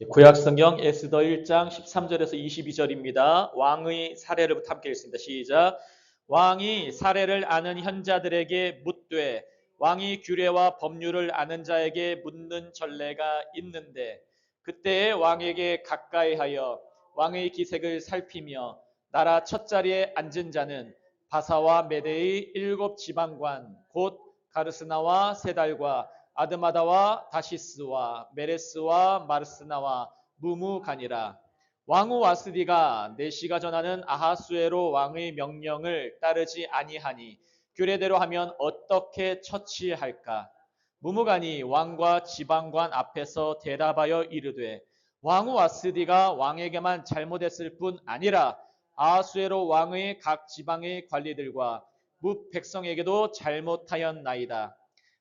구약성경 에스더 1장 13절에서 22절입니다. 왕의 사례를부터 함께 읽습니다. 시작. 왕이 사례를 아는 현자들에게 묻되 왕이 규례와 법률을 아는 자에게 묻는 전례가 있는데 그때에 왕에게 가까이하여 왕의 기색을 살피며 나라 첫자리에 앉은 자는 바사와 메대의 7지방관 곧 가르스나와 세달과 아드마다와 다시스와 메레스와 마르스나와 무무가니라. 왕후 와스디가 내시가 전하는 아하수에로 왕의 명령을 따르지 아니하니 규례대로 하면 어떻게 처치할까? 무무간이 왕과 지방관 앞에서 대답하여 이르되 왕후 와스디가 왕에게만 잘못했을 뿐 아니라 아하수에로 왕의 각 지방의 관리들과 뭇 백성에게도 잘못하였나이다.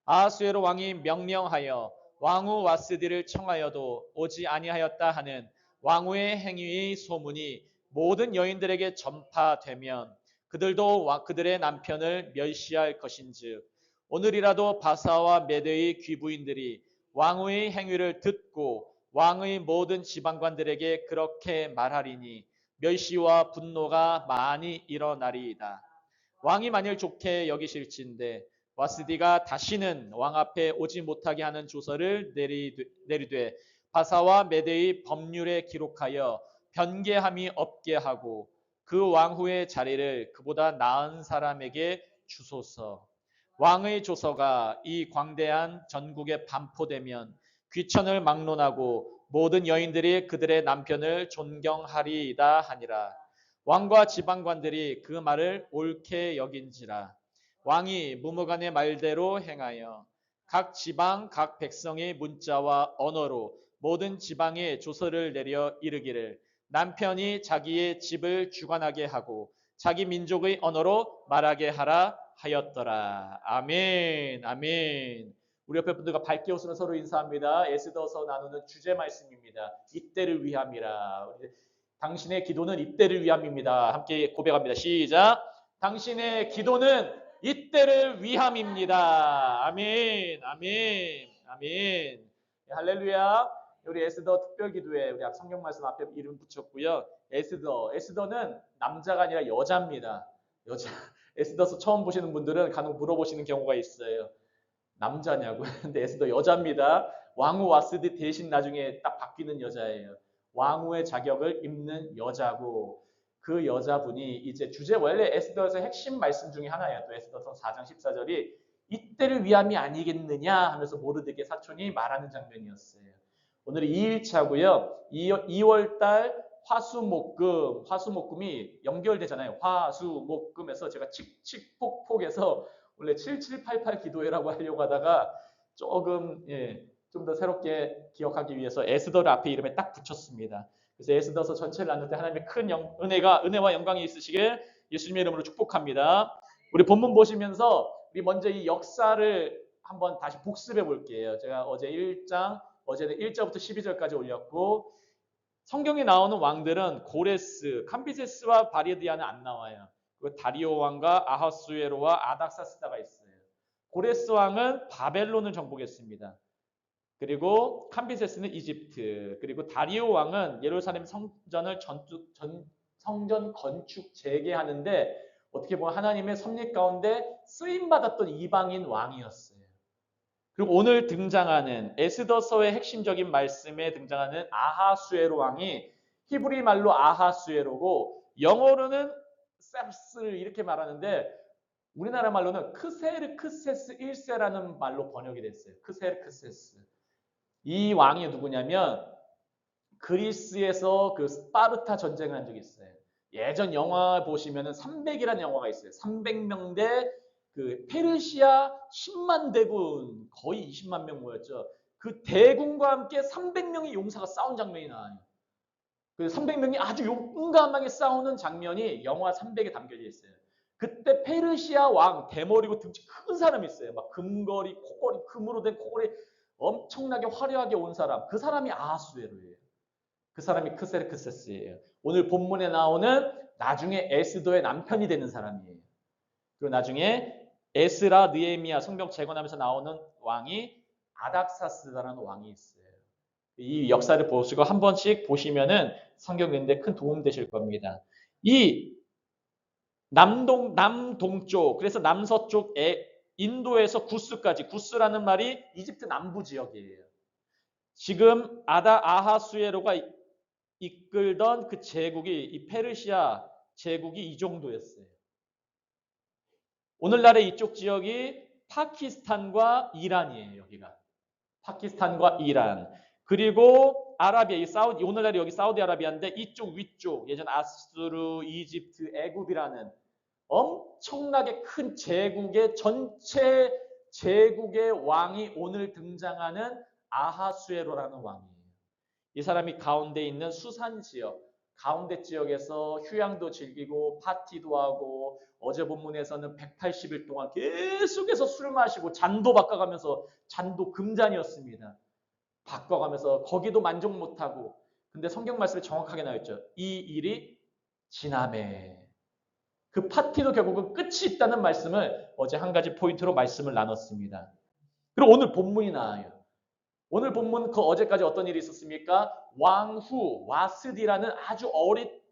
아하수에로 왕이 명령하여 왕후 와스디를 청하여도 오지 아니하였다 하는 왕후의 행위의 소문이 모든 여인들에게 전파되면 그들도 그들의 남편을 멸시할 것인즉 오늘이라도 바사와 메대의 귀부인들이 왕후의 행위를 듣고 왕의 모든 지방관들에게 그렇게 말하리니 멸시와 분노가 많이 일어나리이다. 왕이 만일 좋게 여기실진데 와스디가 다시는 왕 앞에 오지 못하게 하는 조서를 내리되 바사와 메대의 법률에 기록하여 변개함이 없게 하고 그 왕후의 자리를 그보다 나은 사람에게 주소서. 왕의 조서가 이 광대한 전국에 반포되면 귀천을 막론하고 모든 여인들이 그들의 남편을 존경하리이다 하니라. 왕과 지방관들이 그 말을 옳게 여긴지라. 왕이 무무간의 말대로 행하여 각 지방 각 백성의 문자와 언어로 모든 지방에 조서를 내려 이르기를 남편이 자기의 집을 주관하게 하고 자기 민족의 언어로 말하게 하라 하였더라. 아멘. 아멘. 우리 옆에 분들과 밝게 웃으며 서로 인사합니다. 에스더서 나누는 주제 말씀입니다. 이때를 위함이라. 당신의 기도는 이때를 위함입니다. 함께 고백합니다. 시작. 당신의 기도는 이때를 위함입니다. 아멘. 아멘. 아멘. 할렐루야. 우리 에스더 특별기도회 우리 성경 말씀 앞에 이름 붙였고요. 에스더는 남자가 아니라 여자입니다. 여자. 에스더서 처음 보시는 분들은 간혹 물어보시는 경우가 있어요. 남자냐고. 근데 에스더 여자입니다. 왕후 와스디 대신 나중에 딱 바뀌는 여자예요. 왕후의 자격을 입는 여자고 그 여자분이 이제 주제 원래 에스더에서 핵심 말씀 중에 하나예요. 또 에스더서 4장 14절이 이때를 위함이 아니겠느냐 하면서 모르드게 사촌이 말하는 장면이었어요. 오늘은 2일차고요. 2월달 화수목금이 연결되잖아요. 화수목금에서 제가 칙칙폭폭해서 원래 7788 기도회라고 하려고 하다가 조금 좀 더 새롭게 기억하기 위해서 에스더를 앞에 이름에 딱 붙였습니다. 그래서 에스더서 전체를 나눌 때 하나님의 큰 은혜와 영광이 있으시길 예수님의 이름으로 축복합니다. 우리 본문 보시면서 우리 먼저 이 역사를 한번 다시 복습해 볼게요. 제가 어제는 1절부터 12절까지 올렸고 성경에 나오는 왕들은 고레스, 캄비세스와 바리드야는 안 나와요. 그리고 다리오 왕과 아하수에로와 아닥사스다가 있어요. 고레스 왕은 바벨론을 정복했습니다. 그리고 캄비세스는 이집트, 그리고 다리오 왕은 예루살렘 성전 건축 재개하는데 어떻게 보면 하나님의 섭리 가운데 쓰임받았던 이방인 왕이었어요. 그리고 오늘 등장하는 에스더서의 핵심적인 말씀에 등장하는 아하수에로 왕이 히브리 말로 아하수에로고 영어로는 셉스를 이렇게 말하는데 우리나라 말로는 크세르크세스 1세라는 말로 번역이 됐어요. 크세르크세스. 이 왕이 누구냐면 그리스에서 그 스파르타 전쟁을 한 적이 있어요. 예전 영화 보시면은 300이라는 영화가 있어요. 300명 대 그 페르시아 10만 대군 거의 20만 명 모였죠. 그 대군과 함께 300명의 용사가 싸운 장면이 나와요. 그 300명이 아주 용감하게 싸우는 장면이 영화 300에 담겨져 있어요. 그때 페르시아 왕 대머리고 등치 큰 사람이 있어요. 막 금거리, 코걸이, 금으로 된 코걸이 엄청나게 화려하게 온 사람. 그 사람이 아하수에로예요. 그 사람이 크세르크세스예요. 오늘 본문에 나오는 나중에 에스더의 남편이 되는 사람이에요. 그리고 나중에 에스라, 느헤미야 성벽 재건하면서 나오는 왕이 아닥사스다라는 왕이 있어요. 이 역사를 보시고 한 번씩 보시면은 성경 읽는데 큰 도움 되실 겁니다. 이 남동쪽, 그래서 남서쪽에 인도에서 구스까지, 구스라는 말이 이집트 남부 지역이에요. 지금 아하수에로가 이끌던 그 제국이, 이 페르시아 제국이 이 정도였어요. 오늘날의 이쪽 지역이 파키스탄과 이란이에요. 여기가 파키스탄과 이란, 그리고 아라비아, 이 사우디, 오늘날이 여기 사우디아라비아인데 이쪽 위쪽 예전 아수르, 이집트, 애굽이라는 엄청나게 큰 제국의 전체 제국의 왕이 오늘 등장하는 아하수에로라는 왕이에요. 이 사람이 가운데 있는 수산 지역, 가운데 지역에서 휴양도 즐기고 파티도 하고 어제 본문에서는 180일 동안 계속해서 술 마시고 잔도 바꿔가면서, 잔도 금잔이었습니다. 바꿔가면서 거기도 만족 못하고, 근데 성경 말씀에 정확하게 나와있죠. 이 일이 지나매. 그 파티도 결국은 끝이 있다는 말씀을 어제 한 가지 포인트로 말씀을 나눴습니다. 그리고 오늘 본문이 나와요. 오늘 본문 그 어제까지 어떤 일이 있었습니까? 왕후 와스디라는 아주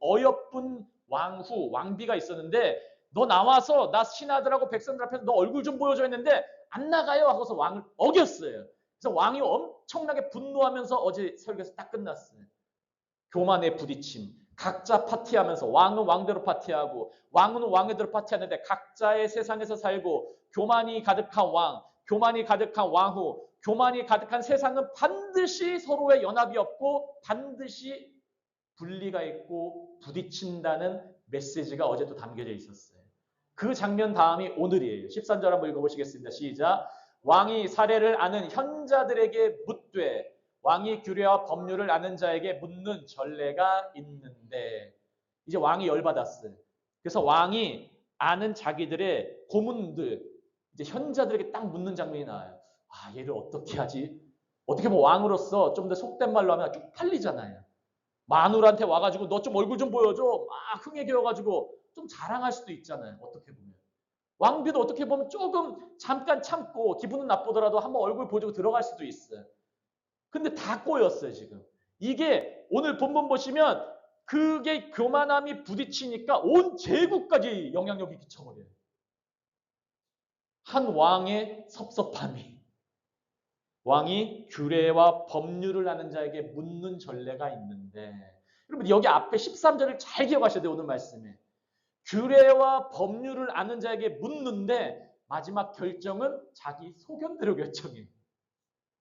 어여쁜 왕비가 있었는데, 너 나와서 나 신하들하고 백성들 앞에서 너 얼굴 좀 보여줘 했는데 안 나가요 하고서 왕을 어겼어요. 그래서 왕이 엄청나게 분노하면서 어제 설교에서 딱 끝났어요. 교만에 부딪힘, 각자 파티하면서, 왕은 왕대로 파티하고 왕은 왕대로 파티하는데 각자의 세상에서 살고, 교만이 가득한 왕, 교만이 가득한 왕후, 교만이 가득한 세상은 반드시 서로의 연합이 없고 반드시 분리가 있고 부딪힌다는 메시지가 어제도 담겨져 있었어요. 그 장면 다음이 오늘이에요. 13절 한번 읽어보시겠습니다. 시작. 왕이 사례를 아는 현자들에게 묻되, 왕이 규례와 법률을 아는 자에게 묻는 전례가 있는데, 이제 왕이 열받았어요. 그래서 왕이 아는 자기들의 고문들, 이제 현자들에게 딱 묻는 장면이 나와요. 아, 얘를 어떻게 하지? 어떻게 보면 왕으로서 좀 더 속된 말로 하면 쪽팔리잖아요. 마누라한테 와가지고 너 좀 얼굴 좀 보여줘. 막 흥해겨가지고 좀 자랑할 수도 있잖아요. 어떻게 보면. 왕비도 어떻게 보면 조금 잠깐 참고 기분은 나쁘더라도 한번 얼굴 보여주고 들어갈 수도 있어요. 근데 다 꼬였어요, 지금. 이게 오늘 본문 보시면 그게 교만함이 부딪히니까 온 제국까지 영향력이 끼쳐버려요. 한 왕의 섭섭함이. 왕이 규례와 법률을 아는 자에게 묻는 전례가 있는데, 여러분 여기 앞에 13절을 잘 기억하셔야 돼요. 오늘 말씀에. 규례와 법률을 아는 자에게 묻는데 마지막 결정은 자기 소견대로 결정해요.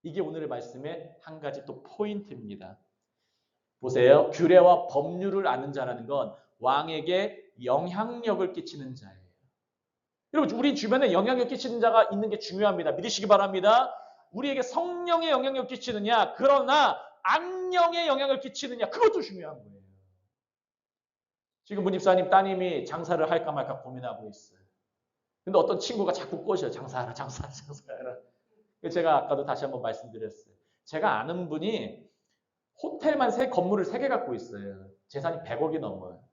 이게 오늘의 말씀의 한 가지 또 포인트입니다. 보세요. 규례와 법률을 아는 자라는 건 왕에게 영향력을 끼치는 자예요. 여러분 우리 주변에 영향력 끼치는 자가 있는 게 중요합니다. 믿으시기 바랍니다. 우리에게 성령의 영향력 끼치느냐, 그러나 악령의 영향을 끼치느냐, 그것도 중요한 거예요. 지금 문집사님 따님이 장사를 할까 말까 고민하고 있어요. 근데 어떤 친구가 자꾸 꼬셔요. 장사하라, 장사하라, 장사하라. 제가 아까도 다시 한번 말씀드렸어요. 제가 아는 분이 호텔만 건물을 3개 갖고 있어요. 재산이 100억이 넘어요.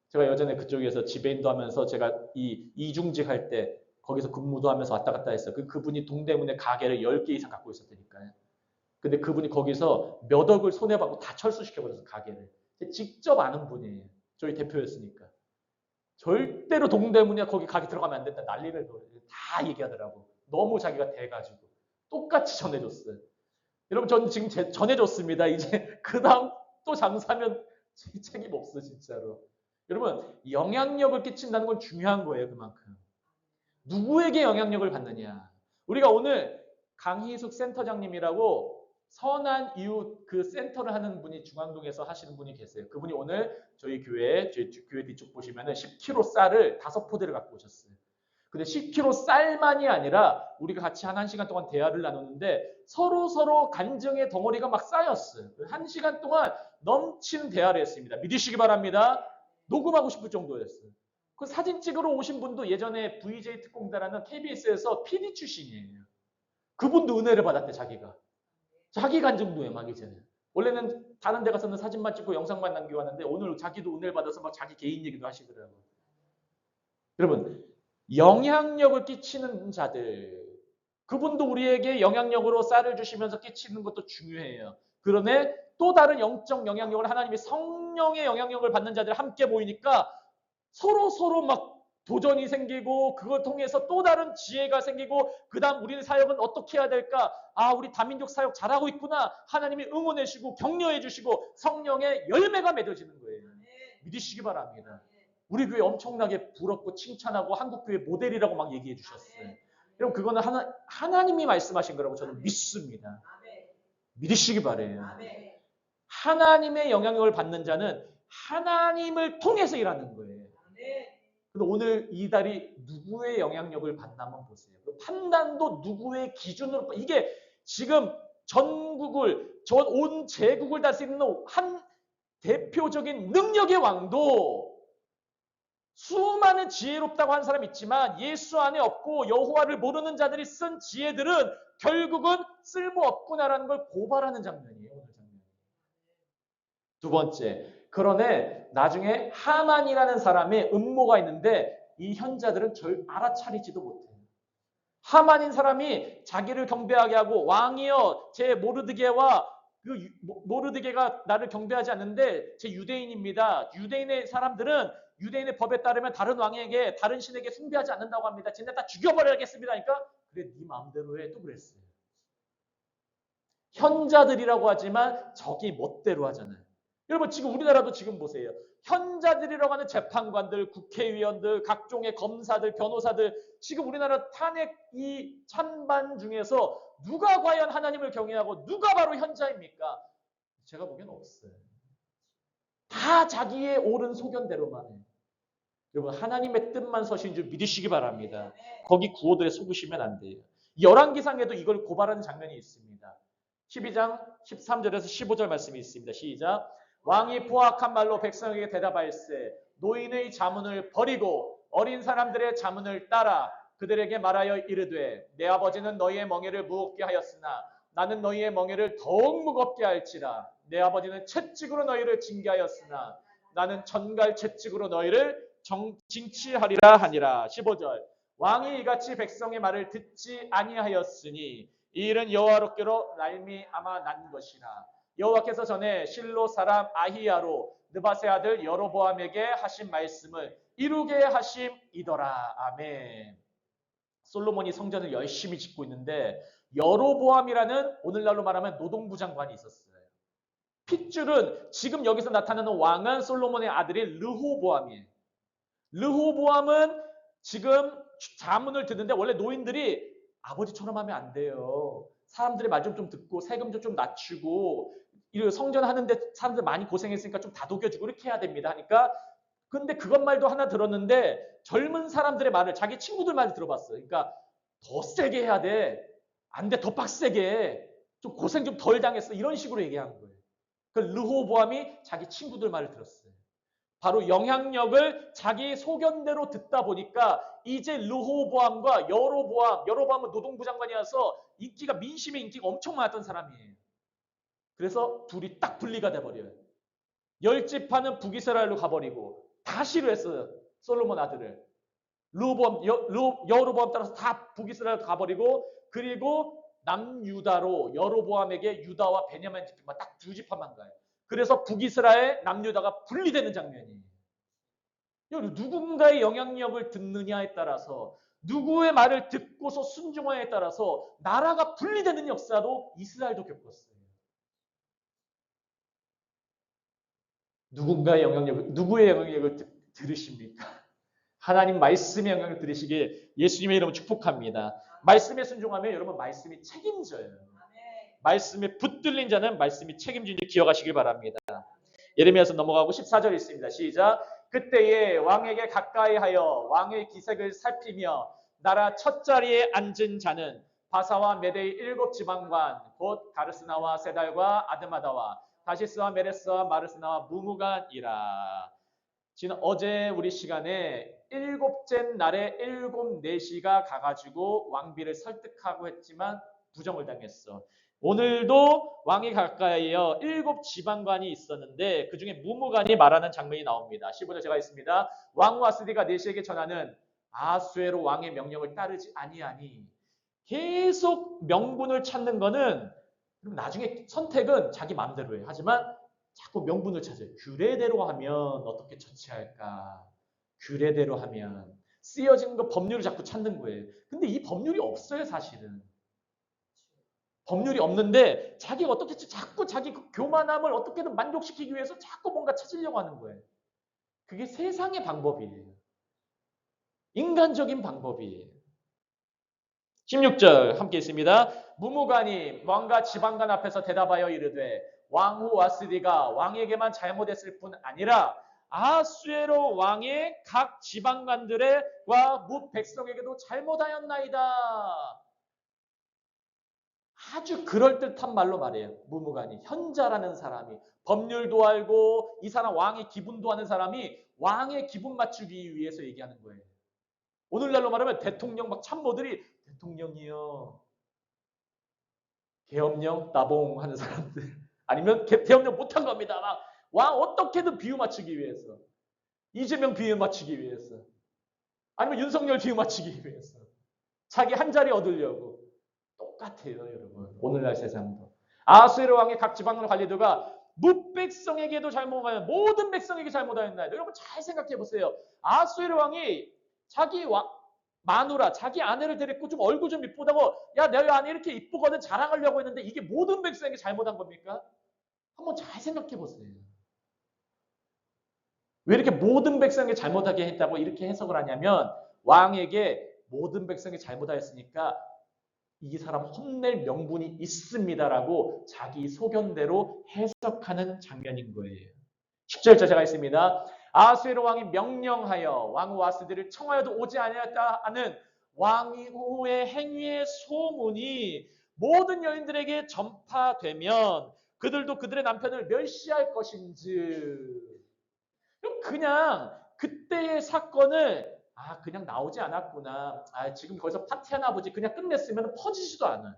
제가 예전에 그쪽에서 지배인도 하면서 제가 이중직 할 때 거기서 근무도 하면서 왔다 갔다 했어요. 그분이 동대문에 가게를 10개 이상 갖고 있었다니까요. 근데 그분이 거기서 몇 억을 손해받고 다 철수시켜버려서 가게를. 직접 아는 분이에요. 저희 대표였으니까. 절대로 동대문이야 거기 가게 들어가면 안 된다. 난리를 다 얘기하더라고. 너무 자기가 돼가지고. 똑같이 전해줬어요. 여러분 전 지금 전해줬습니다. 이제 그 다음 또 장사면 책임 없어 진짜로. 여러분 영향력을 끼친다는 건 중요한 거예요. 그만큼. 누구에게 영향력을 받느냐. 우리가 오늘 강희숙 센터장님이라고 선한 이웃 그 센터를 하는 분이 중앙동에서 하시는 분이 계세요. 그분이 오늘 저희 교회 뒤쪽 보시면은 10kg 쌀을 5포대를 갖고 오셨어요. 근데 10kg 쌀만이 아니라 우리가 같이 한 1시간 동안 대화를 나눴는데 서로 간증의 덩어리가 막 쌓였어요. 1시간 동안 넘치는 대화를 했습니다. 믿으시기 바랍니다. 녹음하고 싶을 정도였어요. 그 사진 찍으러 오신 분도 예전에 VJ 특공대라는 KBS에서 PD 출신이에요. 그분도 은혜를 받았대, 자기가. 자기 간증도 해, 막 이제는. 원래는 다른 데 가서는 사진만 찍고 영상만 남기고 하는데 오늘 자기도 은혜를 받아서 막 자기 개인 얘기도 하시더라고요. 여러분, 영향력을 끼치는 자들, 그분도 우리에게 영향력으로 쌀을 주시면서 끼치는 것도 중요해요. 그런데 또 다른 영적 영향력을 하나님이 성령의 영향력을 받는 자들이 함께 모이니까 서로 막 도전이 생기고 그걸 통해서 또 다른 지혜가 생기고 그다음 우리의 사역은 어떻게 해야 될까? 아, 우리 다민족 사역 잘하고 있구나. 하나님이 응원해 주시고 격려해 주시고 성령의 열매가 맺어지는 거예요. 믿으시기 바랍니다. 우리 교회 엄청나게 부럽고 칭찬하고 한국 교회 모델이라고 막 얘기해 주셨어요. 여러분 그거는 하나님이 말씀하신 거라고 저는 믿습니다. 믿으시기 바래요. 하나님의 영향력을 받는 자는 하나님을 통해서 일하는 거예요. 근데 오늘 이 달이 누구의 영향력을 받나 한번 보세요. 판단도 누구의 기준으로, 이게 지금 전국을, 온 제국을 다스리는 한 대표적인 능력의 왕도 수많은 지혜롭다고 하는 사람이 있지만 예수 안에 없고 여호와를 모르는 자들이 쓴 지혜들은 결국은 쓸모없구나라는 걸 고발하는 장면이에요. 오늘 장면. 두 번째, 그러네 나중에 하만이라는 사람의 음모가 있는데 이 현자들은 알아차리지도 못해요. 하만인 사람이 자기를 경배하게 하고 왕이여 제 모르드게와 모르드게가 나를 경배하지 않는데 제 유대인입니다. 유대인의 사람들은 유대인의 법에 따르면 다른 왕에게 다른 신에게 숭배하지 않는다고 합니다. 진짜 다 죽여버려야겠습니다. 그러니까 그래 네 마음대로 해 또 그랬어요. 현자들이라고 하지만 저기 멋대로 하잖아요. 여러분 지금 우리나라도 지금 보세요. 현자들이라고 하는 재판관들, 국회의원들, 각종의 검사들, 변호사들 지금 우리나라 탄핵 이 찬반 중에서 누가 과연 하나님을 경외하고 누가 바로 현자입니까? 제가 보기엔 없어요. 다 자기의 옳은 소견대로만 해요. 여러분 하나님의 뜻만 서신 줄 믿으시기 바랍니다. 거기 구호들에 속으시면 안 돼요. 열왕기상에도 이걸 고발하는 장면이 있습니다. 12장 13절에서 15절 말씀이 있습니다. 시작. 왕이 포악한 말로 백성에게 대답하였으되 노인의 자문을 버리고 어린 사람들의 자문을 따라 그들에게 말하여 이르되 내 아버지는 너희의 멍에를 무겁게 하였으나 나는 너희의 멍에를 더욱 무겁게 할지라. 내 아버지는 채찍으로 너희를 징계하였으나 나는 전갈 채찍으로 너희를 징치하리라 하니라. 15절. 왕이 이같이 백성의 말을 듣지 아니하였으니 이 일은 여호와께로 말미암아 난 것이라. 여호와께서 전에 실로 사람 아히야로 느밧의 아들 여로보암에게 하신 말씀을 이루게 하심이더라. 아멘. 솔로몬이 성전을 열심히 짓고 있는데 여로보암이라는 오늘날로 말하면 노동부 장관이 있었어요. 핏줄은 지금 여기서 나타나는 왕은 솔로몬의 아들인 르호보암이에요. 르호보암은 지금 자문을 듣는데 원래 노인들이 아버지처럼 하면 안 돼요. 사람들의 말 좀 듣고 세금 좀 낮추고 성전 하는데 사람들 많이 고생했으니까 좀 다독여주고 이렇게 해야 됩니다. 하니까 근데 그것 말도 하나 들었는데 젊은 사람들의 말을 자기 친구들 말을 들어봤어요. 그러니까 더 세게 해야 돼. 안 돼. 더 빡세게 해. 좀 고생 좀 덜 당했어. 이런 식으로 얘기한 거예요. 그 르호보암이 자기 친구들 말을 들었어요. 바로 영향력을 자기 소견대로 듣다 보니까 이제 르호보암과 여로보암은 노동부 장관이어서 민심의 인기가 엄청 많았던 사람이에요. 그래서 둘이 딱 분리가 돼버려요. 열집하는 북이스라엘로 가버리고 다 싫어했어요. 솔로몬 아들을. 여로보암 따라서 다 북이스라엘 가버리고 그리고 남유다로 여로보암에게 유다와 베냐민 집만 딱 두 집합만 가요. 그래서 북이스라엘, 남유다가 분리되는 장면이에요. 누군가의 영향력을 듣느냐에 따라서 누구의 말을 듣고서 순종하냐에 따라서 나라가 분리되는 역사도 이스라엘도 겪었어요. 누군가의 영향력을, 누구의 영향력을 들으십니까? 하나님 말씀의 영향을 들으시길 예수님의 이름으로 축복합니다. 말씀에 순종하면 여러분 말씀이 책임져요. 말씀에 붙들린 자는 말씀이 책임지는지 기억하시길 바랍니다. 예레미야서 넘어가고 14절 있습니다. 시작. 그때에 왕에게 가까이 하여 왕의 기색을 살피며 나라 첫 자리에 앉은 자는 바사와 메대의 7 지방관 곧 가르스나와 세달과 아드마다와 다시스와 메레스와 마르스나와 무무간이라. 지금 어제 우리 시간에 7째 날에 7 내시가 가가지고 왕비를 설득하고 했지만 부정을 당했어. 오늘도 왕이 가까이에 7 지방관이 있었는데 그 중에 무무간이 말하는 장면이 나옵니다. 15절 제가 있습니다. 왕 와스디가 내시에게 전하는 아수에로 왕의 명령을 따르지 아니하니. 계속 명분을 찾는 거는 그럼 나중에 선택은 자기 마음대로 해요. 하지만 자꾸 명분을 찾아요. 규례대로 하면 어떻게 처치할까? 규례대로 하면 쓰여지는 거 법률을 자꾸 찾는 거예요. 근데 이 법률이 없어요, 사실은. 법률이 없는데 자기가 어떻게 자꾸 자기 그 교만함을 어떻게든 만족시키기 위해서 자꾸 뭔가 찾으려고 하는 거예요. 그게 세상의 방법이에요. 인간적인 방법이에요. 16절 함께 있습니다. 무무관이 왕과 지방관 앞에서 대답하여 이르되 왕후 와스디가 왕에게만 잘못했을 뿐 아니라 아하수에로 왕의 각 지방관들과 뭇 백성에게도 잘못하였나이다. 아주 그럴듯한 말로 말해요. 무무관이 현자라는 사람이 법률도 알고 이 사람 왕의 기분도 아는 사람이 왕의 기분 맞추기 위해서 얘기하는 거예요. 오늘날로 말하면 대통령 막 참모들이 대통령이요. 계엄령 나봉 하는 사람들 아니면 계엄령 못한 겁니다. 막 왕 어떻게든 비유 맞추기 위해서 이재명 비유 맞추기 위해서 아니면 윤석열 비유 맞추기 위해서 자기 한 자리 얻으려고 똑같아요, 여러분. 오늘날 세상도. 아하수에로 왕의 각 지방을 관리도가 뭇 백성에게도 잘못하여 모든 백성에게 잘못하였나이다. 여러분 잘 생각해 보세요. 아하수에로 왕이 자기 마누라, 자기 아내를 데리고 좀 얼굴 좀 이쁘다고 야, 내 아내 이렇게 이쁘거든 자랑하려고 했는데 이게 모든 백성에게 잘못한 겁니까? 한번 잘 생각해 보세요. 왜 이렇게 모든 백성에게 잘못하게 했다고 이렇게 해석을 하냐면 왕에게 모든 백성이 잘못하였으니까 이 사람 혼낼 명분이 있습니다라고 자기 소견대로 해석하는 장면인 거예요. 10절 제가 있습니다. 아하수에로 왕이 명령하여 왕후 와스디를 청하여도 오지 아니하였다 하는 왕후의 행위의 소문이 모든 여인들에게 전파되면 그들도 그들의 남편을 멸시할 것인지. 그냥 그때의 사건을 그냥 나오지 않았구나. 지금 거기서 파티하나 보지. 그냥 끝냈으면 퍼지지도 않아요.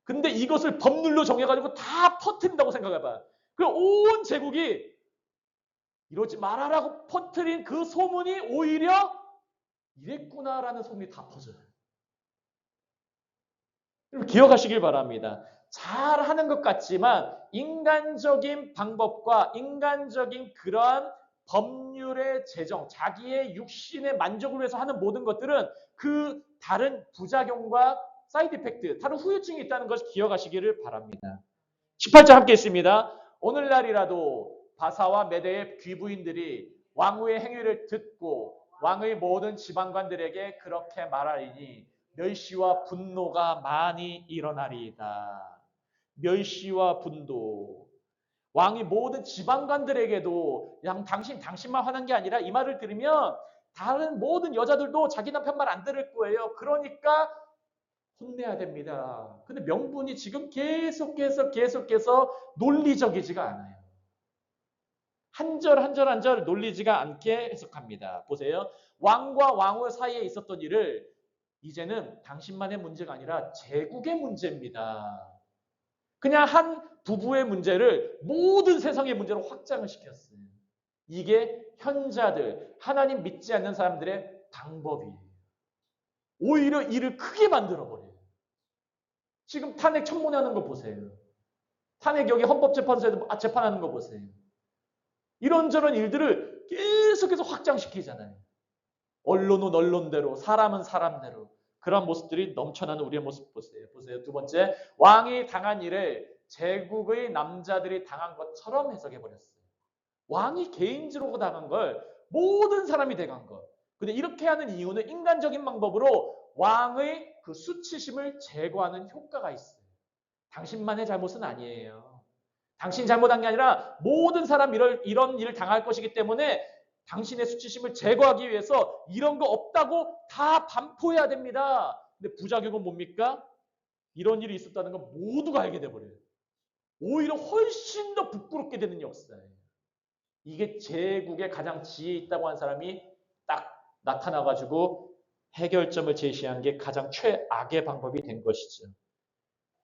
근데 이것을 법률로 정해가지고 다 퍼뜨린다고 생각해봐요. 그럼 온 제국이 이러지 말아라고 퍼뜨린 그 소문이 오히려 이랬구나라는 소문이 다 퍼져요. 기억하시길 바랍니다. 잘하는 것 같지만 인간적인 방법과 인간적인 그러한 법률의 제정, 자기의 육신의 만족을 위해서 하는 모든 것들은 그 다른 부작용과 사이드 이펙트, 다른 후유증이 있다는 것을 기억하시기를 바랍니다. 18절 함께 있습니다. 오늘날이라도 바사와 메대의 귀부인들이 왕후의 행위를 듣고 왕의 모든 지방관들에게 그렇게 말하리니 멸시와 분노가 많이 일어나리이다. 멸시와 분노. 왕이 모든 지방관들에게도 그냥 당신만 화난 게 아니라 이 말을 들으면 다른 모든 여자들도 자기 남편 말 안 들을 거예요. 그러니까 혼내야 됩니다. 근데 명분이 지금 계속해서 논리적이지가 않아요. 한 절 논리지가 않게 해석합니다. 보세요. 왕과 왕후 사이에 있었던 일을 이제는 당신만의 문제가 아니라 제국의 문제입니다. 그냥 한 부부의 문제를 모든 세상의 문제로 확장을 시켰어요. 이게 현자들, 하나님 믿지 않는 사람들의 방법이에요. 오히려 일을 크게 만들어버려요. 지금 탄핵 청문회하는 거 보세요. 탄핵 여기 헌법재판소에도 재판하는 거 보세요. 이런저런 일들을 계속해서 확장시키잖아요. 언론은 언론대로, 사람은 사람대로. 그런 모습들이 넘쳐나는 우리의 모습 보세요. 두 번째, 왕이 당한 일을 제국의 남자들이 당한 것처럼 해석해버렸어요. 왕이 개인적으로 당한 걸 모든 사람이 당한 것. 근데 이렇게 하는 이유는 인간적인 방법으로 왕의 그 수치심을 제거하는 효과가 있어요. 당신만의 잘못은 아니에요. 당신 잘못한 게 아니라 모든 사람 이런 일을 당할 것이기 때문에 당신의 수치심을 제거하기 위해서 이런 거 없다고 다 반포해야 됩니다. 근데 부작용은 뭡니까? 이런 일이 있었다는 건 모두가 알게 돼버려요. 오히려 훨씬 더 부끄럽게 되는 역사예요. 이게 제국에 가장 지혜 있다고 한 사람이 딱 나타나가지고 해결점을 제시한 게 가장 최악의 방법이 된 것이죠.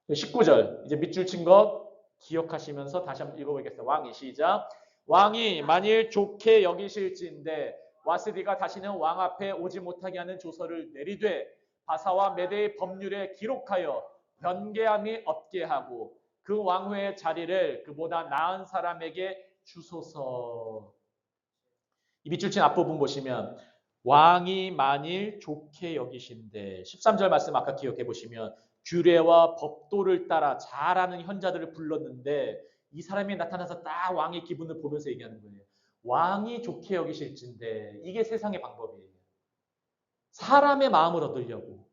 19절 이제 밑줄 친 것 기억하시면서 다시 한번 읽어보겠습니다. 왕이 시작. 왕이 만일 좋게 여기실지인데 와스디가 다시는 왕 앞에 오지 못하게 하는 조서를 내리되 바사와 메대의 법률에 기록하여 변개함이 없게 하고 그 왕후의 자리를 그보다 나은 사람에게 주소서. 이 밑줄 친 앞부분 보시면 왕이 만일 좋게 여기신데 13절 말씀 아까 기억해 보시면 규례와 법도를 따라 잘하는 현자들을 불렀는데 이 사람이 나타나서 딱 왕의 기분을 보면서 얘기하는 거예요. 왕이 좋게 여기실진데 이게 세상의 방법이에요. 사람의 마음을 얻으려고.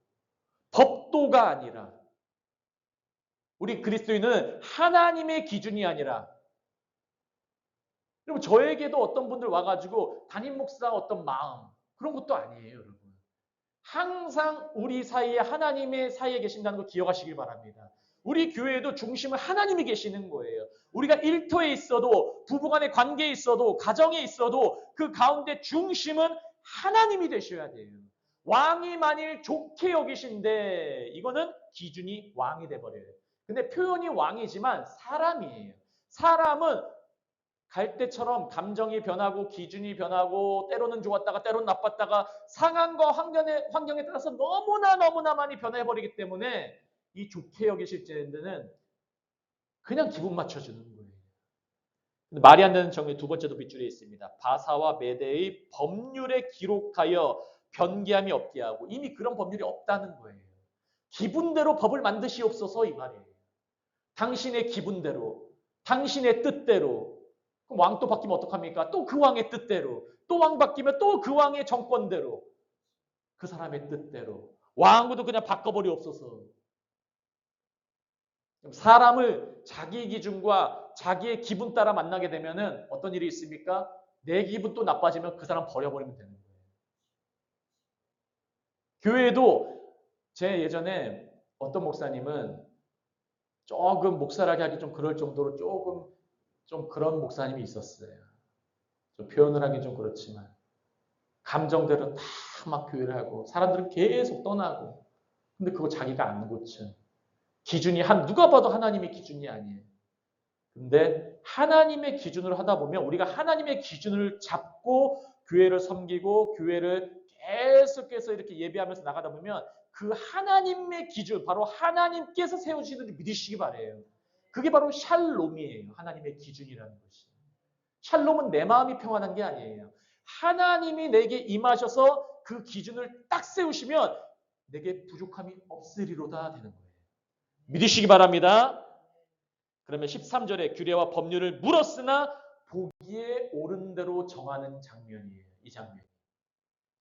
법도가 아니라 우리 그리스도인은 하나님의 기준이 아니라 여러분 저에게도 어떤 분들 와가지고 담임 목사 어떤 마음 그런 것도 아니에요. 여러분. 항상 우리 사이에 하나님의 사이에 계신다는 걸 기억하시길 바랍니다. 우리 교회에도 중심은 하나님이 계시는 거예요. 우리가 일터에 있어도 부부간의 관계에 있어도 가정에 있어도 그 가운데 중심은 하나님이 되셔야 돼요. 왕이 만일 좋게 여기신데 이거는 기준이 왕이 돼버려요. 근데 표현이 왕이지만 사람이에요. 사람은 갈 때처럼 감정이 변하고 기준이 변하고 때로는 좋았다가 때로는 나빴다가 상황과 환경에 따라서 너무나 많이 변해버리기 때문에 이 좋게 여기실 때는 그냥 기분 맞춰주는 거예요. 근데 말이 안 되는 정의 두 번째도 밑줄에 있습니다. 바사와 메대의 법률에 기록하여 변기함이 없게 하고 이미 그런 법률이 없다는 거예요. 기분대로 법을 만드시옵소서 이 말이에요. 당신의 기분대로, 당신의 뜻대로. 그럼 왕 또 바뀌면 어떡합니까? 또 그 왕의 뜻대로. 또 왕 바뀌면 또 그 왕의 정권대로. 그 사람의 뜻대로. 왕도 그냥 바꿔버리옵소서. 사람을 자기 기준과 자기의 기분 따라 만나게 되면은 어떤 일이 있습니까? 내 기분 또 나빠지면 그 사람 버려버리면 되는 거예요. 교회에도 제 예전에 어떤 목사님은 조금 목사라게 하기 좀 그럴 정도로 조금 좀 그런 목사님이 있었어요. 좀 표현을 하기 좀 그렇지만 감정대로 다 막 교회를 하고 사람들은 계속 떠나고 근데 그거 자기가 안 고쳐. 기준이 누가 봐도 하나님의 기준이 아니에요. 근데 하나님의 기준으로 하다 보면 우리가 하나님의 기준을 잡고 교회를 섬기고 교회를 계속해서 이렇게 예배하면서 나가다 보면 그 하나님의 기준, 바로 하나님께서 세우시는 줄 믿으시기 바래요. 그게 바로 샬롬이에요. 하나님의 기준이라는 것이. 샬롬은 내 마음이 평안한 게 아니에요. 하나님이 내게 임하셔서 그 기준을 딱 세우시면 내게 부족함이 없으리로다 되는 거예요. 믿으시기 바랍니다. 그러면 13절에 규례와 법률을 물었으나 보기에 옳은 대로 정하는 장면이에요. 이 장면.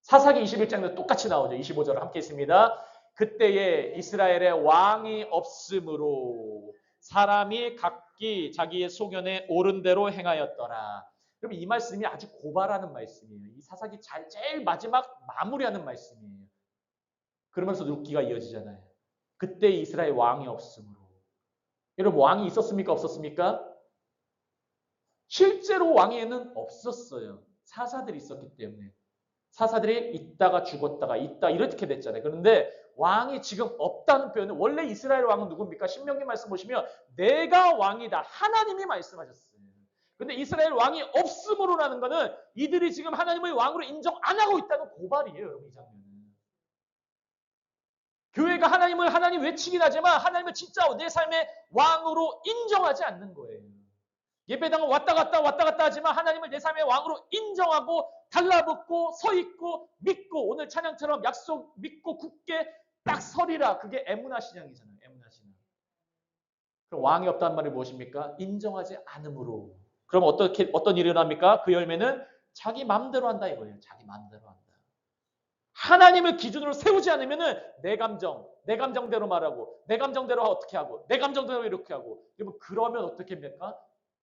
사사기 21장도 똑같이 나오죠. 25절을 함께 있습니다. 그때에 이스라엘의 왕이 없으므로 사람이 각기 자기의 소견에 옳은 대로 행하였더라. 그럼 이 말씀이 아주 고발하는 말씀이에요. 이 사사기 제일 마지막 마무리하는 말씀이에요. 그러면서 룻기가 이어지잖아요. 그때 이스라엘 왕이 없으므로. 여러분 왕이 있었습니까? 없었습니까? 실제로 왕에는 없었어요. 사사들이 있었기 때문에. 사사들이 있다가 죽었다가 있다 이렇게 됐잖아요. 그런데 왕이 지금 없다는 표현은 원래 이스라엘 왕은 누굽니까? 신명기 말씀 보시면 내가 왕이다. 하나님이 말씀하셨어요. 근데 이스라엘 왕이 없음으로라는 것은 이들이 지금 하나님의 왕으로 인정 안 하고 있다는 고발이에요. 여러분 이 장면은. 교회가 하나님을 하나님 외치긴 하지만 하나님을 진짜 내 삶의 왕으로 인정하지 않는 거예요. 예배당은 왔다 갔다 하지만 하나님을 내 삶의 왕으로 인정하고 달라붙고 서 있고 믿고 오늘 찬양처럼 약속 믿고 굳게 딱 서리라. 그게 에무나 신앙이잖아요. 에무나 신앙. 그럼 왕이 없다는 말이 무엇입니까? 인정하지 않음으로. 그럼 어떤 일이 일어납니까? 그 열매는 자기 마음대로 한다 이거예요. 자기 마음대로 한다. 하나님을 기준으로 세우지 않으면은 내 감정대로 말하고 내 감정대로 어떻게 하고 내 감정대로 이렇게 하고 그러면 어떻게 합니까?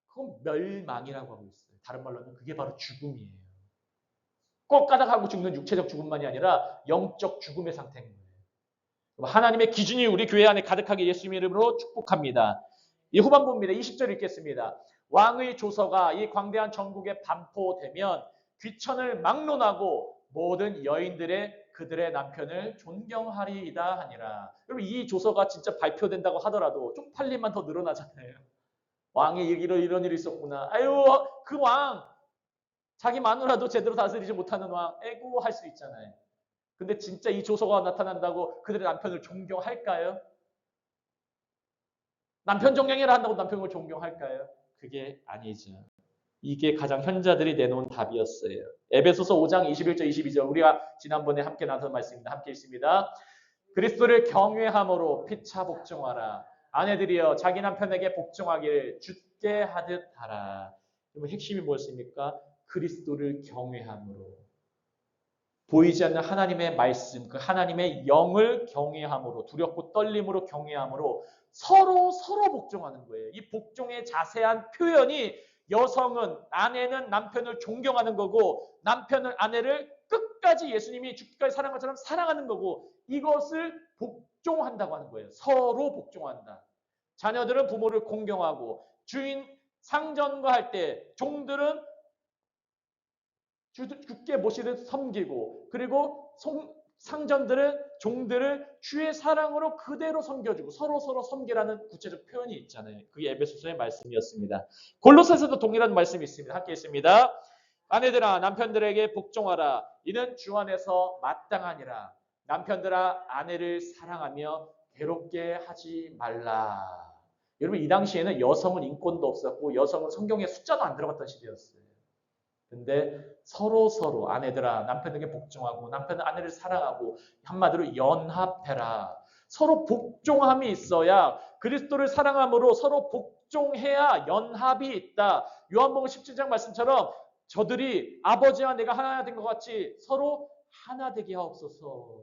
그건 멸망이라고 하고 있어요. 다른 말로는 그게 바로 죽음이에요. 꼭 까닥하고 죽는 육체적 죽음만이 아니라 영적 죽음의 상태인 거예요. 하나님의 기준이 우리 교회 안에 가득하게 예수님 이름으로 축복합니다. 이 후반부입니다. 20절 읽겠습니다. 왕의 조서가 이 광대한 전국에 반포되면 귀천을 막론하고 모든 여인들의 그들의 남편을 존경하리이다 하니라. 여러분 이 조서가 진짜 발표된다고 하더라도 쪽팔림만 더 늘어나잖아요. 왕이 이런 일이 있었구나. 아유 그 왕 자기 마누라도 제대로 다스리지 못하는 왕 애고 할 수 있잖아요. 근데 진짜 이 조서가 나타난다고 그들의 남편을 존경할까요? 남편 존경해라 한다고 남편을 존경할까요? 그게 아니죠. 이게 가장 현자들이 내놓은 답이었어요. 에베소서 5장 21절 22절 우리가 지난번에 함께 나눈 말씀입니다. 함께 읽습니다. 그리스도를 경외함으로 피차 복종하라. 아내들이여 자기 남편에게 복종하기를 주께 하듯 하라. 그러면 핵심이 무엇입니까? 그리스도를 경외함으로. 보이지 않는 하나님의 말씀, 그 하나님의 영을 경외함으로, 두렵고 떨림으로 경외함으로 서로 복종하는 거예요. 이 복종의 자세한 표현이 여성은, 아내는 남편을 존경하는 거고 남편은 아내를 끝까지 예수님이 죽기까지 사랑한 것처럼 사랑하는 거고 이것을 복종한다고 하는 거예요. 서로 복종한다. 자녀들은 부모를 공경하고 주인 상전과 할 때 종들은 주께 모시듯 섬기고 그리고 상전들은 종들을 주의 사랑으로 그대로 섬겨주고 서로 섬기라는 구체적 표현이 있잖아요. 그게 에베소서의 말씀이었습니다. 골로새서도 동일한 말씀이 있습니다. 함께 있습니다. 아내들아 남편들에게 복종하라. 이는 주 안에서 마땅하니라. 남편들아 아내를 사랑하며 괴롭게 하지 말라. 여러분 이 당시에는 여성은 인권도 없었고 여성은 성경에 숫자도 안 들어갔던 시대였어요. 근데 서로 아내들아 남편에게 복종하고 남편은 아내를 사랑하고 한마디로 연합해라. 서로 복종함이 있어야 그리스도를 사랑함으로 서로 복종해야 연합이 있다. 요한복음 17장 말씀처럼 저들이 아버지와 내가 하나 된 것 같이 서로 하나 되게 하옵소서.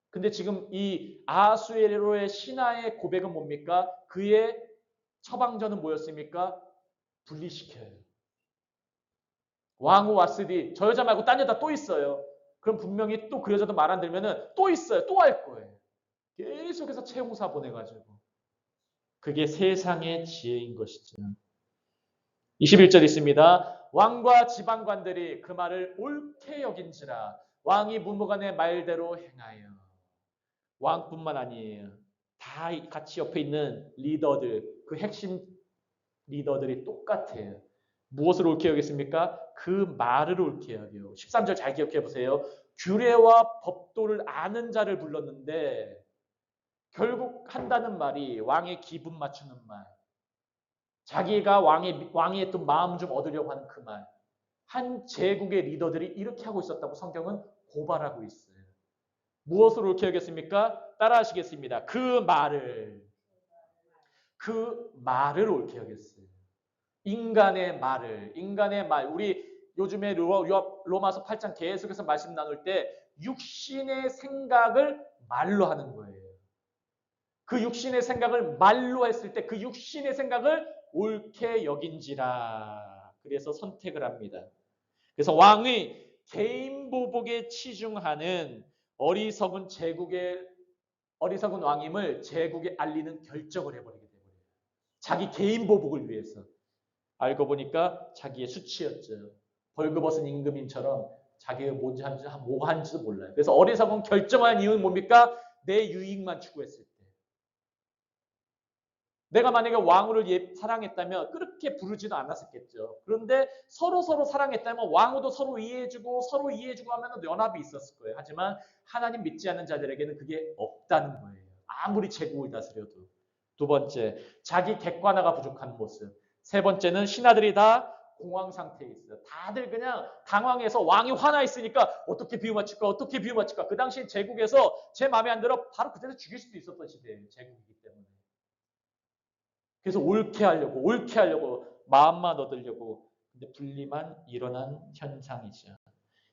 근데 지금 이 아수에로의 신하의 고백은 뭡니까? 그의 처방전은 뭐였습니까? 분리시켜요. 왕후 왔으니 저 여자 말고 딴 여자 또 있어요. 그럼 분명히 또 그 여자도 말 안 들으면 또 있어요. 또 할 거예요. 계속해서 채용사 보내가지고. 그게 세상의 지혜인 것이죠. 21절 있습니다. 왕과 지방관들이 그 말을 옳게 여긴지라 왕이 문무관의 말대로 행하여. 왕뿐만 아니에요. 다 같이 옆에 있는 리더들, 그 핵심 리더들이 똑같아요. 무엇을 옳게 여겼습니까? 그 말을 옳게 여겨요. 13절 잘 기억해 보세요. 규례와 법도를 아는 자를 불렀는데 결국 한다는 말이 왕의 기분 맞추는 말. 자기가 왕의 했던 마음 좀 얻으려고 하는 그 말. 한 제국의 리더들이 이렇게 하고 있었다고 성경은 고발하고 있어요. 무엇을 옳게 여겼습니까? 따라 하시겠습니다. 그 말을 옳게 여겼어요. 인간의 말. 우리 요즘에 로마서 8장 계속해서 말씀 나눌 때 육신의 생각을 말로 하는 거예요. 그 육신의 생각을 말로 했을 때 그 육신의 생각을 옳게 여긴지라. 그래서 선택을 합니다. 그래서 왕의 개인 보복에 치중하는 어리석은 왕임을 제국에 알리는 결정을 해버리게 돼요. 자기 개인 보복을 위해서. 알고 보니까 자기의 수치였죠. 벌거벗은 임금님처럼 자기가 뭔지 뭐 하는지도 몰라요. 그래서 어리석은 결정한 이유는 뭡니까? 내 유익만 추구했을 때. 내가 만약에 왕후를 사랑했다면 그렇게 부르지도 않았었겠죠. 그런데 서로 사랑했다면 왕후도 서로 이해해주고 하면 연합이 있었을 거예요. 하지만 하나님 믿지 않는 자들에게는 그게 없다는 거예요. 아무리 제국을 다스려도. 두 번째, 자기 객관화가 부족한 모습. 세 번째는 신하들이 다 공황 상태에 있어요. 다들 그냥 당황해서 왕이 화나 있으니까 어떻게 비유 맞출까? 그 당시 제국에서 제 마음에 안 들어 바로 그때서 죽일 수도 있었던 시대예요. 제국이기 때문에. 그래서 옳게 하려고 마음만 얻으려고. 근데 분리만 일어난 현상이죠.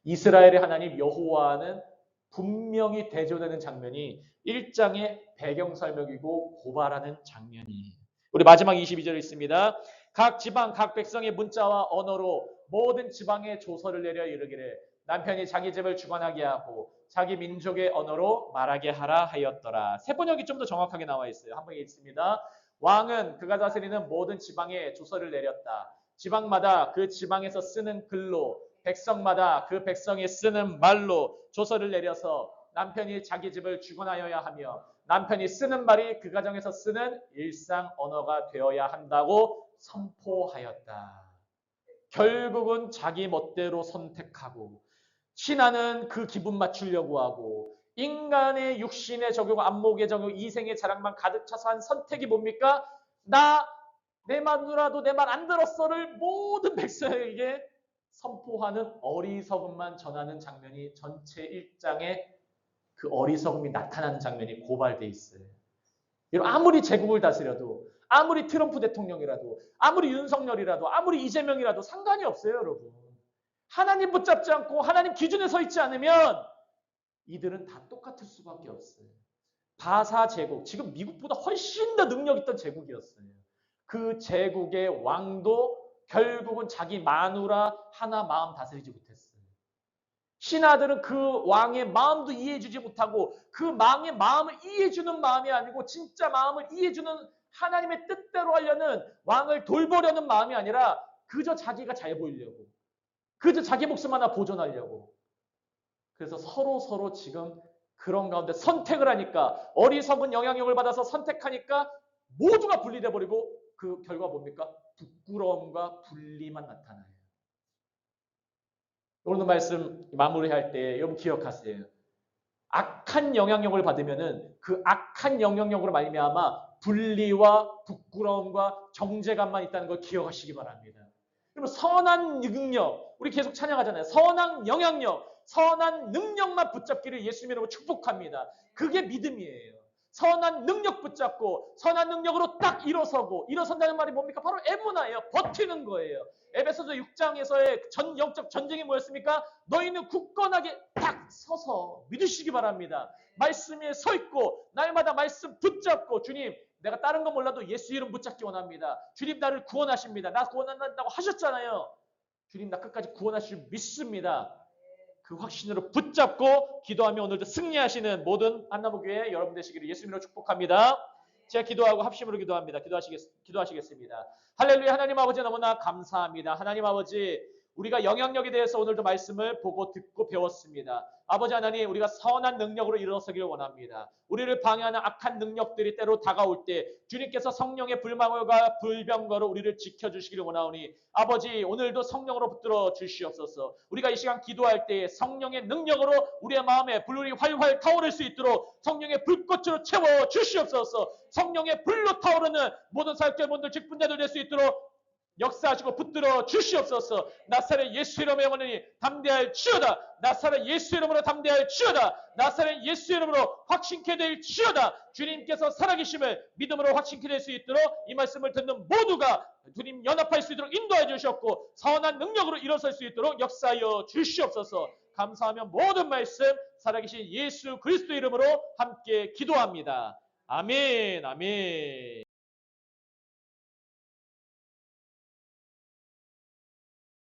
이스라엘의 하나님 여호와는 분명히 대조되는 장면이 1장의 배경 설명이고 고발하는 장면이에요. 우리 마지막 22절 있습니다. 각 지방 각 백성의 문자와 언어로 모든 지방에 조서를 내려 이르기를 남편이 자기 집을 주관하게 하고 자기 민족의 언어로 말하게 하라 하였더라. 세번역이 좀 더 정확하게 나와 있어요. 한번 읽습니다. 왕은 그가 다스리는 모든 지방에 조서를 내렸다. 지방마다 그 지방에서 쓰는 글로 백성마다 그 백성이 쓰는 말로 조서를 내려서 남편이 자기 집을 주관하여야 하며 남편이 쓰는 말이 그 가정에서 쓰는 일상 언어가 되어야 한다고 선포하였다. 결국은 자기 멋대로 선택하고 신하는 그 기분 맞추려고 하고 인간의 육신의 적용, 안목의 적용, 이생의 자랑만 가득 차서 한 선택이 뭡니까? 내 마누라도 내 말 안 들었어를 모든 백성에게 선포하는 어리석음만 전하는 장면이 전체 1장에 그 어리석음이 나타나는 장면이 고발돼 있어요. 여러분 아무리 제국을 다스려도 아무리 트럼프 대통령이라도 아무리 윤석열이라도 아무리 이재명이라도 상관이 없어요. 여러분. 하나님 붙잡지 않고 하나님 기준에 서 있지 않으면 이들은 다 똑같을 수밖에 없어요. 바사 제국, 지금 미국보다 훨씬 더 능력 있던 제국이었어요. 그 제국의 왕도 결국은 자기 마누라 하나 마음 다스리지 못했어요. 신하들은 그 왕의 마음도 이해해주지 못하고 그 왕의 마음을 이해해주는 마음이 아니고 진짜 마음을 이해해주는 하나님의 뜻대로 하려는 왕을 돌보려는 마음이 아니라 그저 자기가 잘 보이려고 그저 자기 목숨 하나 보존하려고 그래서 서로 지금 그런 가운데 선택을 하니까 어리석은 영향력을 받아서 선택하니까 모두가 분리돼 버리고 그 결과 뭡니까? 부끄러움과 분리만 나타나요. 오늘 말씀 마무리할 때 여러분 기억하세요. 악한 영향력을 받으면은 그 악한 영향력으로 말미암아 분리와 부끄러움과 정죄감만 있다는 걸 기억하시기 바랍니다. 그럼 선한 능력, 우리 계속 찬양하잖아요. 선한 영향력, 선한 능력만 붙잡기를 예수님으로 축복합니다. 그게 믿음이에요. 선한 능력 붙잡고 선한 능력으로 딱 일어선다는 말이 뭡니까? 바로 에무나예요. 버티는 거예요. 에베소서 6장에서의 영적 전쟁이 뭐였습니까? 너희는 굳건하게 딱 서서 믿으시기 바랍니다. 말씀 위에 서 있고 날마다 말씀 붙잡고 주님 내가 다른 거 몰라도 예수 이름 붙잡기 원합니다. 주님 나를 구원하십니다. 나 구원한다고 하셨잖아요. 주님 나 끝까지 구원하실 줄 믿습니다. 그 확신으로 붙잡고 기도하며 오늘도 승리하시는 모든 한나무교회 여러분 되시기를 예수님으로 축복합니다. 제가 기도하고 합심으로 기도합니다. 기도하시겠습니다. 할렐루야. 하나님 아버지 너무나 감사합니다. 하나님 아버지 우리가 영향력에 대해서 오늘도 말씀을 보고 듣고 배웠습니다. 아버지 하나님 우리가 선한 능력으로 일어서기를 원합니다. 우리를 방해하는 악한 능력들이 때로 다가올 때 주님께서 성령의 불망과 불병거로 우리를 지켜주시기를 원하오니 아버지 오늘도 성령으로 붙들어 주시옵소서. 우리가 이 시간 기도할 때 성령의 능력으로 우리의 마음에 불이 활활 타오를 수 있도록 성령의 불꽃으로 채워 주시옵소서. 성령의 불로 타오르는 모든 사역자분들 직분자들 될 수 있도록 역사하시고 붙들어 주시옵소서. 나사렛 예수 이름으로 영원히 담대할 지어다. 나사렛 예수 이름으로 담대할 지어다. 나사렛 예수 이름으로 확신케 될 지어다. 주님께서 살아계심을 믿음으로 확신케 될 수 있도록 이 말씀을 듣는 모두가 주님 연합할 수 있도록 인도해 주셨고 선한 능력으로 일어설 수 있도록 역사하여 주시옵소서. 감사하며 모든 말씀 살아계신 예수 그리스도 이름으로 함께 기도합니다. 아멘. 아멘.